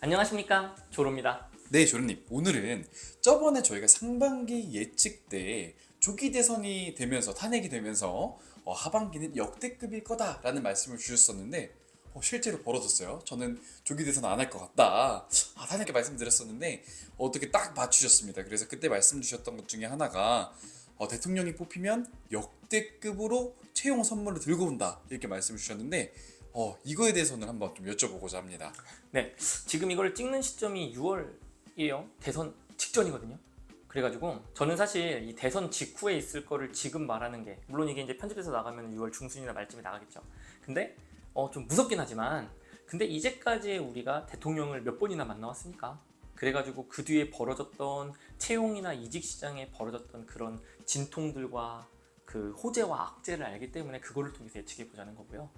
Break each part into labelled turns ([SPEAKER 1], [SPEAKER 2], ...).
[SPEAKER 1] 안녕하십니까, 조로입니다.
[SPEAKER 2] 네, 조르님. 오늘은 저번에 저희가 상반기 예측 때 조기 대선이 되면서 탄핵이 되면서 하반기는 역대급일 거다라는 말씀을 주셨었는데 실제로 벌어졌어요. 저는 조기 대선 안 할 것 같다. 탄핵에 말씀드렸었는데 어떻게 딱 맞추셨습니다. 그래서 그때 말씀 주셨던 것 중에 하나가 대통령이 뽑히면 역대급으로 채용 선물을 들고 온다 이렇게 말씀을 주셨는데 이거에 대해서는 한번 좀 여쭤보고자 합니다.
[SPEAKER 1] 네, 지금 이걸 찍는 시점이 6월이에요. 대선 직전이거든요. 그래가지고 저는 사실 이 대선 직후에 있을 거를 지금 말하는 게, 물론 이게 이제 편집해서 나가면 6월 중순이나 말쯤에 나가겠죠. 근데 좀 무섭긴 하지만, 근데 이제까지 우리가 대통령을 몇 번이나 만나왔습니까? 그래가지고 그 뒤에 벌어졌던 채용이나 이직 시장에 벌어졌던 그런 진통들과 그 호재와 악재를 알기 때문에 그거를 통해서 예측해 보자는 거고요.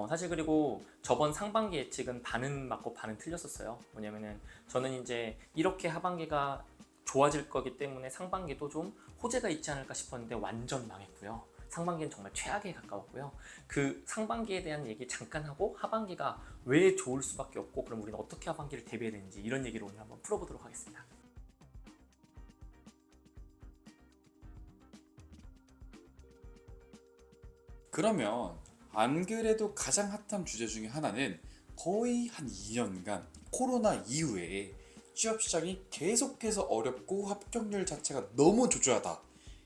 [SPEAKER 1] 사실 그리고 저번 상반기 예측은 반은 맞고 반은 틀렸었어요. 뭐냐면은 저는 이제 이렇게 하반기가 좋아질 거기 때문에 상반기도 좀 호재가 있지 않을까 싶었는데 완전 망했고요. 상반기는 정말 최악에 가까웠고요. 그 상반기에 대한 얘기 잠깐 하고 하반기가 왜 좋을 수밖에 없고, 그럼 우리는 어떻게 하반기를 대비해야 되는지 이런 얘기를 오늘 한번 풀어보도록 하겠습니다.
[SPEAKER 2] 그러면 안 그래도 가장 핫한 주제 중에 하나는 거의 한 2년간 코로나 이후에 취업 시장이 계속해서 어렵고 합격률 자체가 너무 조조하다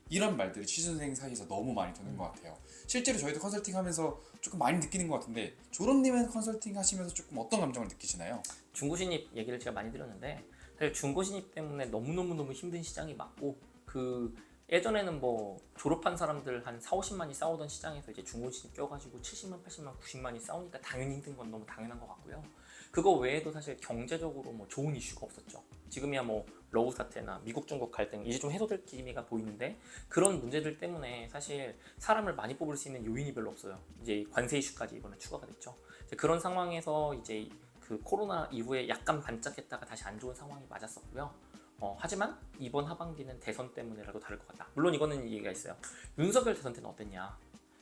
[SPEAKER 2] 이런 말들이 취준생 사이에서 너무 많이 드는 것 같아요. 실제로 저희도 컨설팅 하면서 조금 많이 느끼는 것 같은데 조론님은 컨설팅 하시면서 조금 어떤 감정을 느끼시나요?
[SPEAKER 1] 중고 신입 얘기를 제가 많이 드렸는데, 사실 중고 신입 때문에 너무너무 힘든 시장이 맞고, 그 예전에는 뭐 졸업한 사람들 한 4, 50만이 싸우던 시장에서 이제 중고 신입 껴가지고 70만, 80만, 90만이 싸우니까 당연히 힘든 건 너무 당연한 것 같고요. 그거 외에도 사실 경제적으로 뭐 좋은 이슈가 없었죠. 지금이야 뭐 러우 사태나 미국 중국 갈등 이제 좀 해소될 기미가 보이는데, 그런 문제들 때문에 사실 사람을 많이 뽑을 수 있는 요인이 별로 없어요. 이제 관세 이슈까지 이번에 추가가 됐죠. 이제 그런 상황에서 이제 그 코로나 이후에 약간 반짝했다가 다시 안 좋은 상황이 맞았었고요. 하지만 이번 하반기는 대선 때문에라도 다를 것 같다. 물론 이거는 얘기가 있어요. 윤석열 대선 때는 어땠냐?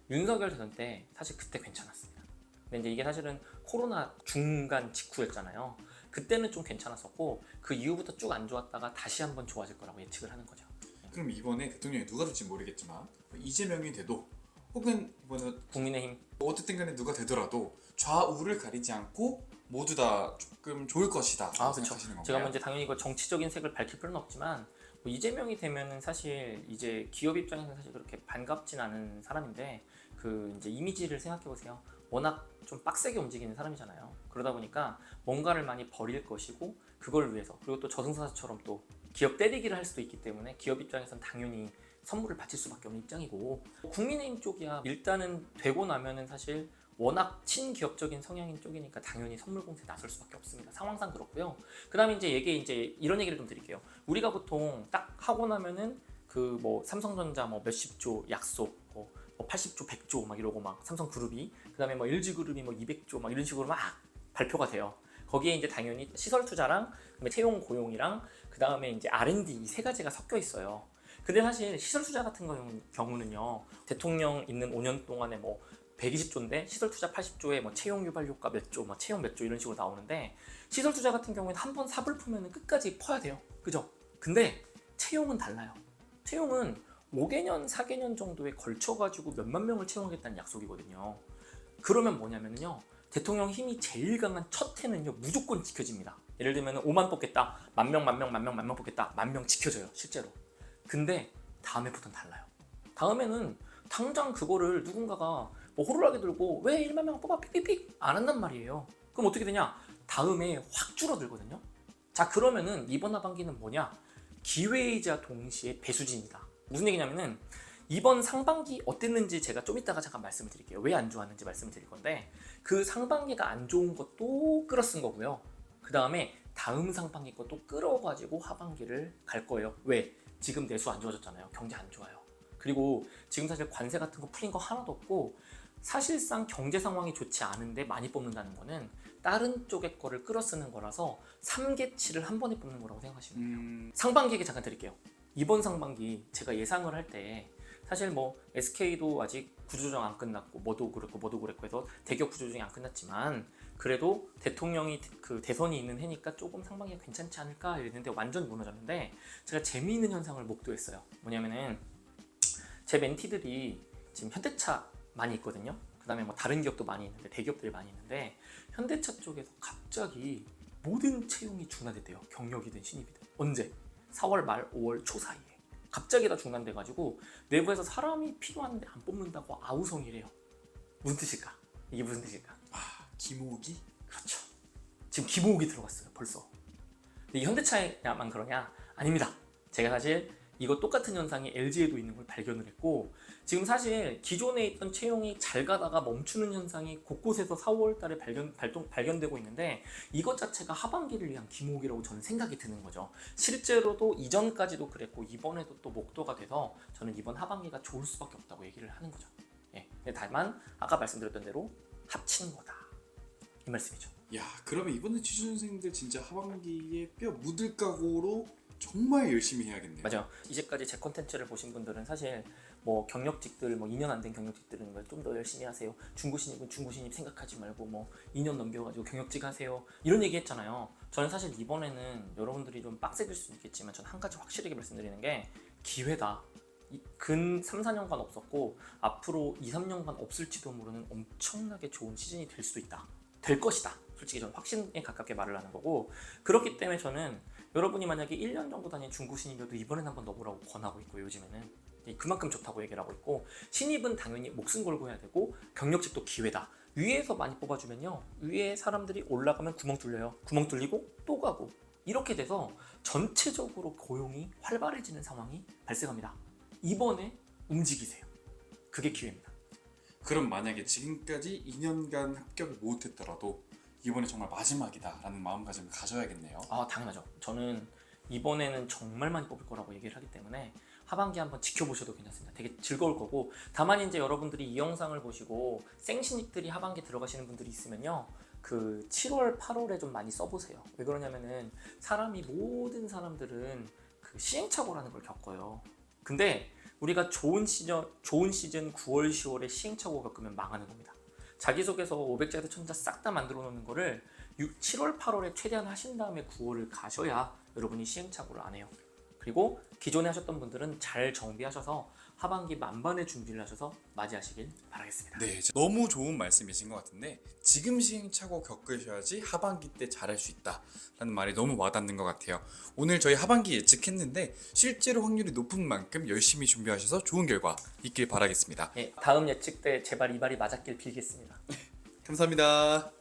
[SPEAKER 1] 윤석열 대선 때 사실 그때 괜찮았습니다. 근데 이제 이게 사실은 코로나 중간 직후였잖아요. 그때는 좀 괜찮았었고 그 이후부터 쭉 안 좋았다가 다시 한번 좋아질 거라고 예측을 하는 거죠.
[SPEAKER 2] 그럼 이번에 대통령이 누가 될지 모르겠지만 이재명이 돼도 혹은 이번에
[SPEAKER 1] 국민의힘.
[SPEAKER 2] 어쨌든 간에 누가 되더라도 좌우를 가리지 않고 모두 다 조금 좋을 것이다
[SPEAKER 1] 그렇죠.
[SPEAKER 2] 생각하시는 건가요?
[SPEAKER 1] 제가 먼저 당연히 이거 정치적인 색을 밝힐 필요는 없지만, 뭐 이재명이 되면은 사실 이제 기업 입장에서는 사실 그렇게 반갑진 않은 사람인데, 그 이제 이미지를 생각해 보세요. 워낙 좀 빡세게 움직이는 사람이잖아요. 그러다 보니까 뭔가를 많이 버릴 것이고, 그걸 위해서, 그리고 또 저승사자처럼 또 기업 때리기를 할 수도 있기 때문에 기업 입장에서는 당연히 선물을 바칠 수밖에 없는 입장이고, 국민의힘 쪽이야 일단은 되고 나면은 사실 워낙 친기업적인 성향인 쪽이니까 당연히 선물 공세에 나설 수밖에 없습니다. 상황상 그렇고요. 그 다음에 이제 이제 이런 얘기를 좀 드릴게요. 우리가 보통 딱 하고 나면은 그 뭐 삼성전자 뭐 몇십 조 약속, 뭐 80조, 100조 막 이러고 막 삼성그룹이, 그 다음에 뭐 LG그룹이 뭐 200조 막 이런 식으로 막 발표가 돼요. 거기에 이제 당연히 시설 투자랑 그다음에 채용 고용이랑 그 다음에 이제 R&D 이 세 가지가 섞여 있어요. 근데 사실 시설 투자 같은 경우는요, 대통령 있는 5년 동안에 뭐 120조인데 시설 투자 80조에 뭐 채용 유발 효과 몇 조, 뭐 채용 몇 조 이런 식으로 나오는데, 시설 투자 같은 경우에는 한 번 삽을 풀면 끝까지 퍼야 돼요. 그죠? 근데 채용은 달라요. 채용은 5개년, 4개년 정도에 걸쳐가지고 몇만 명을 채용하겠다는 약속이거든요. 그러면 뭐냐면요, 대통령 힘이 제일 강한 첫 해는요 무조건 지켜집니다. 예를 들면 5만 뽑겠다, 만 명 뽑겠다, 만 명 지켜져요 실제로. 근데 다음해부터는 달라요. 다음에는 당장 그거를 누군가가 뭐 호루라기 들고 왜 1만 명 뽑아 삑삑삑 안 한단 말이에요. 그럼 어떻게 되냐? 다음에 확 줄어들거든요. 자, 그러면은 이번 하반기는 뭐냐? 기회이자 동시에 배수진이다. 무슨 얘기냐면은 이번 상반기 어땠는지 제가 좀 이따가 잠깐 말씀을 드릴게요. 왜 안 좋았는지 말씀을 드릴 건데, 그 상반기가 안 좋은 것도 끌어쓴 거고요. 그 다음에 다음 상반기 것도 끌어가지고 하반기를 갈 거예요. 왜? 지금 내수 안 좋아졌잖아요. 경제 안 좋아요. 그리고 지금 사실 관세 같은 거 풀린 거 하나도 없고, 사실상 경제 상황이 좋지 않은데 많이 뽑는다는 거는 다른 쪽의 거를 끌어쓰는 거라서 3개치를 한 번에 뽑는 거라고 생각하시면 돼요. 상반기 얘기 잠깐 드릴게요. 이번 상반기 제가 예상을 할 때 사실 뭐 SK도 아직 구조조정 안 끝났고 뭐도 그랬고 해서 대기업 구조조정이 안 끝났지만, 그래도 대통령이 그 대선이 있는 해니까 조금 상반기가 괜찮지 않을까 이랬는데 완전 무너졌는데 제가 재미있는 현상을 목도했어요. 뭐냐면은 제 멘티들이 지금 현대차 많이 있거든요. 그 다음에 뭐 다른 기업도 많이 있는데 대기업들이 많이 있는데 현대차 쪽에서 갑자기 모든 채용이 중단됐대요. 경력이든 신입이든. 언제? 4월 말 5월 초 사이에 갑자기 다 중단돼가지고 내부에서 사람이 필요한데 안 뽑는다고 아우성이래요. 무슨 뜻일까? 이게 무슨 뜻일까?
[SPEAKER 2] 김호기?
[SPEAKER 1] 그렇죠. 지금 기모으기 들어갔어요 벌써. 근데 이 현대차에만 그러냐? 아닙니다. 제가 사실 이거 똑같은 현상이 LG에도 있는 걸 발견을 했고 지금 사실 기존에 있던 채용이 잘 가다가 멈추는 현상이 곳곳에서 4월 달에 발견되고 있는데 이것 자체가 하반기를 위한 기모으기라고 저는 생각이 드는 거죠. 실제로도 이전까지도 그랬고 이번에도 또 목도가 돼서 저는 이번 하반기가 좋을 수밖에 없다고 얘기를 하는 거죠. 예. 근데 다만 아까 말씀드렸던 대로 합치는 거다. 이 말씀이죠.
[SPEAKER 2] 야, 그러면 이번에 취준생들 진짜 하반기에 뼈 묻을 각오로 정말 열심히 해야겠네요.
[SPEAKER 1] 맞아요. 이제까지 제 콘텐츠를 보신 분들은 사실 뭐 경력직들 뭐 2년 안 된 경력직들은 좀 더 열심히 하세요. 중고신입은 중고신입 생각하지 말고 뭐 2년 넘겨가지고 경력직 하세요. 이런 얘기 했잖아요. 저는 사실 이번에는 여러분들이 좀 빡세질 수도 있겠지만 전 한 가지 확실하게 말씀드리는 게 기회다. 근 3, 4년간 없었고 앞으로 2, 3년간 없을지도 모르는 엄청나게 좋은 시즌이 될 수도 있다. 될 것이다. 솔직히 저는 확신에 가깝게 말을 하는 거고 그렇기 때문에 저는 여러분이 만약에 1년 정도 다닌 중고 신입이어도 이번엔 한번 넣어보라고 권하고 있고 요즘에는 그만큼 좋다고 얘기를 하고 있고 신입은 당연히 목숨 걸고 해야 되고 경력직도 기회다. 위에서 많이 뽑아주면요 위에 사람들이 올라가면 구멍 뚫려요. 구멍 뚫리고 또 가고 이렇게 돼서 전체적으로 고용이 활발해지는 상황이 발생합니다. 이번에 움직이세요. 그게 기회입니다.
[SPEAKER 2] 그럼 만약에 지금까지 2년간 합격을 못했더라도 이번에 정말 마지막이다라는 마음가짐을 가져야겠네요.
[SPEAKER 1] 아 당연하죠. 저는 이번에는 정말 많이 뽑을 거라고 얘기를 하기 때문에 하반기 한번 지켜보셔도 괜찮습니다. 되게 즐거울 거고 다만 이제 여러분들이 이 영상을 보시고 생신입들이 하반기 들어가시는 분들이 있으면요 그 7월 8월에 좀 많이 써보세요. 왜 그러냐면은 모든 사람들은 그 시행착오라는 걸 겪어요. 근데 우리가 좋은 시즌 9월 10월에 시행착오 겪으면 망하는 겁니다. 자기소개서 500자에서 1000자 싹 다 만들어 놓는 거를 7월 8월에 최대한 하신 다음에 9월을 가셔야 여러분이 시행착오를 안 해요. 그리고 기존에 하셨던 분들은 잘 정비하셔서 하반기 만반의 준비를 하셔서 맞이하시길 바라겠습니다.
[SPEAKER 2] 네, 너무 좋은 말씀이신 것 같은데 지금 시행착오 겪으셔야지 하반기 때 잘할 수 있다라는 말이 너무 와닿는 것 같아요. 오늘 저희 하반기 예측했는데 실제로 확률이 높은 만큼 열심히 준비하셔서 좋은 결과 있길 바라겠습니다.
[SPEAKER 1] 예, 다음 예측 때 제발 이 말이 맞았길 빌겠습니다.
[SPEAKER 2] 감사합니다.